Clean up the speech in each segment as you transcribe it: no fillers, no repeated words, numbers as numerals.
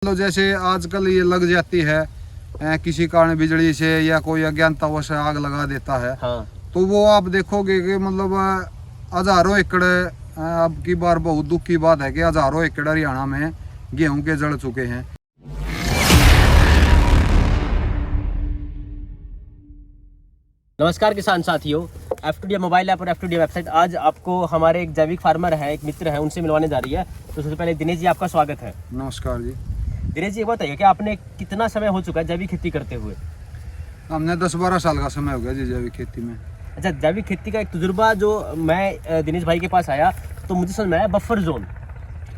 लो जैसे आजकल ये लग जाती है किसी कारण बिजली से या कोई अज्ञानतावश आग लगा देता है। हाँ। तो वो आप देखोगे कि मतलब हजारों एकड़ अब की बार बहुत दुख की बात है कि हजारों एकड़ हरियाणा में गेहूं के जड़ चुके हैं। नमस्कार किसान साथियों, F2D मोबाइल ऐप और F2D वेबसाइट आज आपको हमारे एक जैविक फार्मर है, एक मित्र है, उनसे मिलवाने जा रही है। तो सबसे पहले दिनेश जी आपका स्वागत है। नमस्कार जी। दिनेश जी, ये बताइए कि आपने कितना समय हो चुका है जैविक खेती करते हुए? हमने 10-12 साल का समय हो गया जी जैविक खेती में। अच्छा, जैविक खेती का एक तजुर्बा जो मैं दिनेश भाई के पास आया तो मुझे समझ में आया बफर जोन।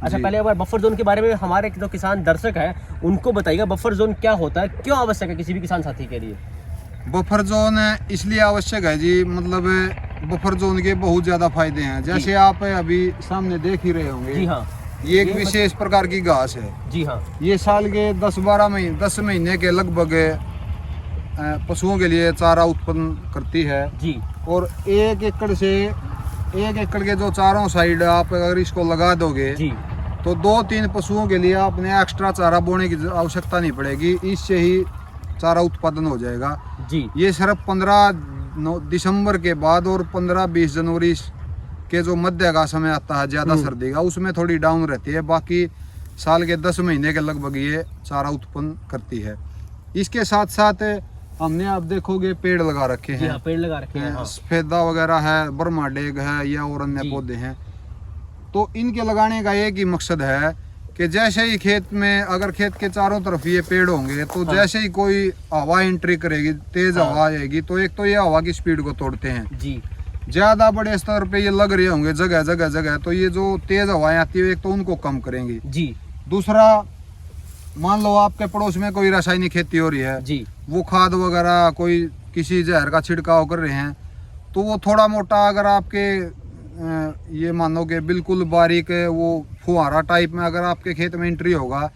अच्छा, पहले एक बार बफर जोन के बारे में हमारे जो किसान दर्शक है उनको बताइएगा, बफर जोन क्या होता है, क्यों आवश्यक है किसी भी किसान साथी के लिए? बफर जोन इसलिए आवश्यक है जी, मतलब बफर जोन के बहुत ज्यादा फायदे हैं। जैसे आप अभी सामने देख ही रहे होंगे। जी हाँ, ये एक विशेष प्रकार की घास है। जी हाँ। ये साल के 10 महीने के लगभग पशुओं के लिए चारा उत्पन्न करती है जी। और 1 एकड़ के जो चारों साइड आप अगर इसको लगा दोगे जी। तो 2-3 पशुओं के लिए आपने एक्स्ट्रा चारा बोने की आवश्यकता नहीं पड़ेगी, इससे ही चारा उत्पादन हो जाएगा जी। ये सिर्फ 15 दिसंबर के बाद और 15-20 जनवरी के जो मध्य का समय आता है ज़्यादा सर्दी का, उसमें थोड़ी डाउन रहती है। बाकी साल के 10 महीने के लगभग ये चारा उत्पन्न करती है। इसके साथ साथ हमने आप देखोगे पेड़ लगा रखे हैं। पेड़ लगा रखे हैं। हाँ। सफेदा वगैरह है, बर्मा डेग है या और अन्य पौधे हैं। तो इनके लगाने का एक ही मकसद है कि जैसे ही खेत में अगर खेत के चारों तरफ ये पेड़ होंगे तो जैसे ही कोई हवा एंट्री करेगी, तेज हवा आएगी, तो एक तो ये हवा की स्पीड को तोड़ते हैं जी। ज्यादा बड़े स्तर पे ये लग रहे होंगे जगह जगह, तो ये जो तेज हवाएं आती है एक तो उनको कम करेंगी जी। दूसरा, मान लो आपके पड़ोस में कोई रासायनिक खेती हो रही है जी। वो खाद वगैरह कोई किसी जहर का छिड़काव कर रहे हैं, तो वो थोड़ा मोटा अगर आपके ये मानो कि बिल्कुल बारीक वो फुहारा टाइप में अगर आपके खेत में एंट्री होगा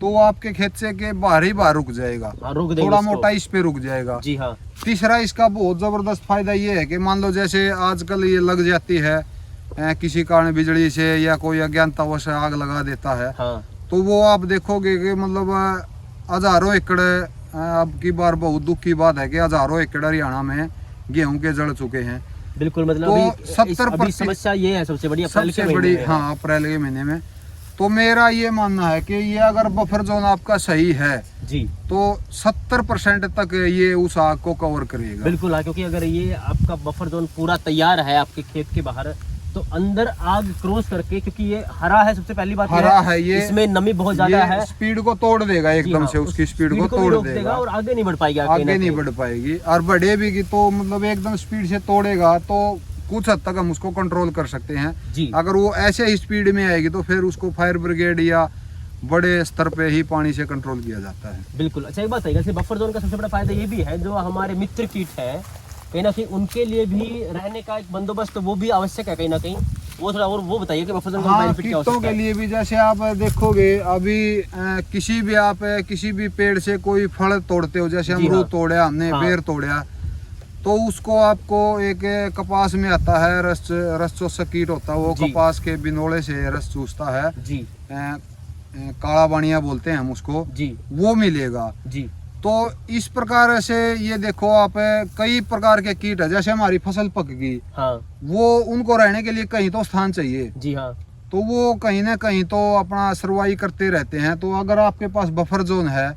तो वो आपके खेत से के बाहर ही बाहर रुक जाएगा। थोड़ा मोटा इस पे रुक जाएगा। जी हाँ। तीसरा इसका बहुत जबरदस्त फायदा ये है कि मान लो जैसे आजकल ये लग जाती है किसी कारण बिजली से या कोई अज्ञानतावश आग लगा देता है। हाँ। तो वो आप देखोगे कि मतलब हजारों एकड़ अब की बार बहुत दुख की बात है कि हजारों एकड़ हरियाणा में गेहूं के जड़ चुके हैं। बिल्कुल, मतलब तो अभी 70% समस्या ये है सबसे बड़ी हाँ अप्रैल के महीने में। तो मेरा ये मानना है कि ये अगर बफर जोन आपका सही है जी तो 70% तक ये उस आग को कवर करेगा। बिल्कुल हाँ, क्योंकि अगर ये आपका बफर जोन पूरा तैयार है आपके खेत के बाहर तो अंदर आग क्रॉस करके, क्योंकि ये हरा है, सबसे पहली बात हरा है ये, इसमें नमी बहुत ज्यादा है, स्पीड को तोड़ देगा एकदम से, उसकी स्पीड को तोड़ देगा और आगे नहीं बढ़ पाएगी। आगे नहीं बढ़ पाएगी और बढ़े भी तो मतलब एकदम स्पीड से तोड़ेगा तो कुछ हद तक हम उसको कंट्रोल कर सकते हैं जी। अगर वो ऐसे ही स्पीड में आएगी तो फिर उसको फायर ब्रिगेड या बड़े स्तर पे ही पानी से कंट्रोल किया जाता है। बिल्कुल। अच्छा, एक बात है, बफर जोन का सबसे बड़ा फायदा ये भी है, जो हमारे मित्र कीट है कहीं ना कहीं उनके लिए भी रहने का एक बंदोबस्त वो भी आवश्यक है कहीं ना कहीं, वो थोड़ा और वो बताइए कि बफर जोन का बेनिफिट क्या हो सकता है? कीटों के लिए भी जैसे आप देखोगे अभी किसी भी पेड़ से कोई फल तोड़ते हो, जैसे अमरूद तोड़ा हमने, बेर तोड़ा, तो उसको आपको एक कपास में आता है रस चूसक कीट होता है, वो कपास के बिनोले से रस चूसता है जी। काला बानिया बोलते हैं हम उसको जी, वो मिलेगा जी। तो इस प्रकार से ये देखो आप कई प्रकार के कीट है, जैसे हमारी फसल पक गई हाँ। वो उनको रहने के लिए कहीं तो स्थान चाहिए जी हाँ। तो वो कहीं ना कहीं तो अपना सरवाई करते रहते हैं। तो अगर आपके पास बफर जोन है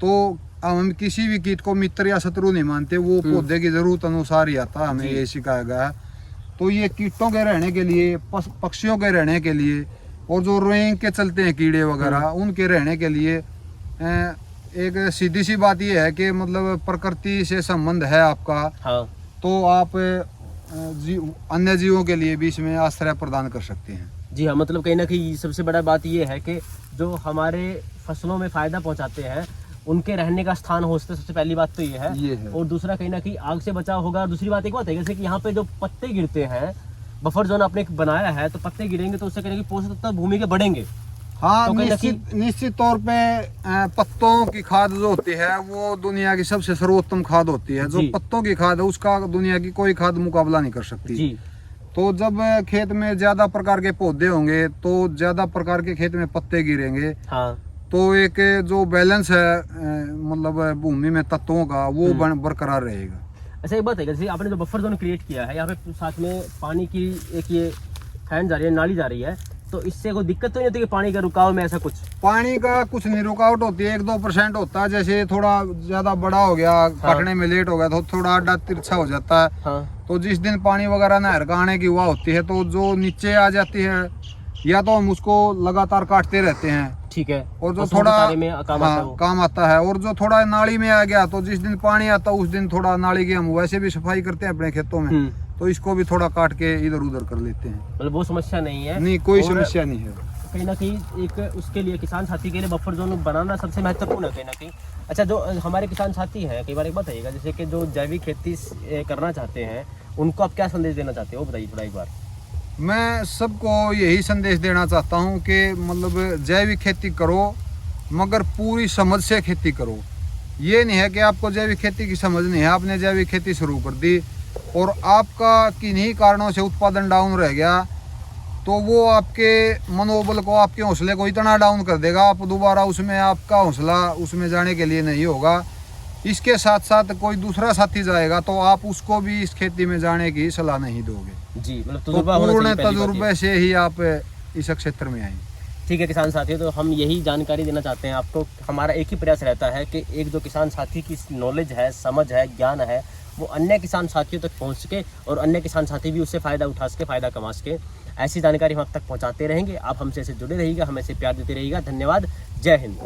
तो हम किसी भी कीट को मित्र या शत्रु नहीं मानते, वो पौधे की जरूरत अनुसार ही आता है, हमें ये सिखाया गया है। तो ये कीटों के रहने के लिए, पक्षियों के रहने के लिए और जो रेंग के चलते हैं कीड़े वगैरह, उनके रहने के लिए एक सीधी सी बात ये है कि मतलब प्रकृति से संबंध है आपका हाँ। तो आप अन्य जीवों के लिए भी इसमें आश्रय प्रदान कर सकते हैं जी हाँ। मतलब कहीं ना कहीं सबसे बड़ा बात ये है कि जो हमारे फसलों में फायदा पहुंचाते हैं उनके रहने का स्थान हो, सबसे पहली बात तो ये है। और दूसरा कहीं ना कहीं आग से बचाव होगा। दूसरी बात एक बात है, जैसे कि यहाँ पे जो पत्ते गिरते हैं, बफर जोन आपने बनाया है तो पत्ते गिरेंगे तो उससे कहीं ना कहीं पोषक तत्व भूमि के बढ़ेंगे। हाँ तो निश्चित तौर पे पत्तों की खाद जो होती है वो दुनिया की सबसे सर्वोत्तम खाद होती है। जो पत्तों की खाद है उसका दुनिया की कोई खाद मुकाबला नहीं कर सकती जी। तो जब खेत में ज्यादा प्रकार के पौधे होंगे तो ज्यादा प्रकार के खेत में पत्ते गिरेंगे हाँ। तो एक जो बैलेंस है मतलब भूमि में तत्वों का वो बरकरार रहेगा। अच्छा एक बात है, जैसे आपने जो बफर जोन क्रिएट किया है, यहाँ पे साथ में पानी की एक ये फैन जा रही है, नाली जा रही है, तो इससे कोई दिक्कत तो नहीं होती कि पानी का रुकाव में ऐसा कुछ? पानी का कुछ नहीं रुकावट होती है, 1-2% होता है। जैसे थोड़ा ज्यादा बड़ा हो गया, काटने में लेट हो गया तो थोड़ा अड्डा तिरछा हो जाता है। हाँ। तो जिस दिन पानी वगैरह नहर का आने की हुआ होती है तो जो नीचे आ जाती है, या तो हम उसको लगातार काटते रहते हैं, ठीक है, और जो थोड़ा काम आता है वो। काम आता है। और जो थोड़ा नाली में आ गया तो जिस दिन पानी आता है उस दिन थोड़ा नाली की हम वैसे भी सफाई करते हैं अपने खेतों में, तो इसको भी थोड़ा काट के इधर उधर कर लेते हैं। मतलब वो समस्या नहीं है? नहीं, कोई समस्या नहीं है। कहीं ना कहीं एक उसके लिए किसान साथी के लिए बफर जोन बनाना सबसे महत्वपूर्ण है कहीं ना कहीं। अच्छा, जो हमारे किसान साथी हैं, कई बार एक बताइएगा, जैसे कि जो जैविक खेती करना चाहते हैं उनको आप क्या संदेश देना चाहते हो, बताइए थोड़ा एक बार। मैं सबको यही संदेश देना चाहता हूँ कि मतलब जैविक खेती करो, मगर पूरी समझ से खेती करो। ये नहीं है कि आपको जैविक खेती की समझ नहीं है, आपने जैविक खेती शुरू कर दी और आपका किन्हीं कारणों से उत्पादन डाउन रह गया, तो वो आपके मनोबल को, आपके हौसले को इतना डाउन कर देगा, आप दोबारा उसमें आपका हौसला उसमें जाने के लिए नहीं होगा। इसके साथ साथ कोई दूसरा साथी जाएगा तो आप उसको भी इस खेती में जाने की सलाह नहीं दोगे जी। मतलब तो पूर्ण तजुर्बे से ही आप इस क्षेत्र में आए। ठीक है किसान साथियों, तो हम यही जानकारी देना चाहते हैं आपको। हमारा एक ही प्रयास रहता है कि एक जो किसान साथी की नॉलेज है, समझ है, ज्ञान है, वो अन्य किसान साथियों तक पहुंच सके और अन्य किसान साथी भी उससे फ़ायदा उठा सके, फ़ायदा कमा सके। ऐसी जानकारी हम आप तक पहुंचाते रहेंगे। आप हमसे ऐसे जुड़े रहिएगा, हमें से प्यार देते रहिएगा। धन्यवाद। जय हिंद।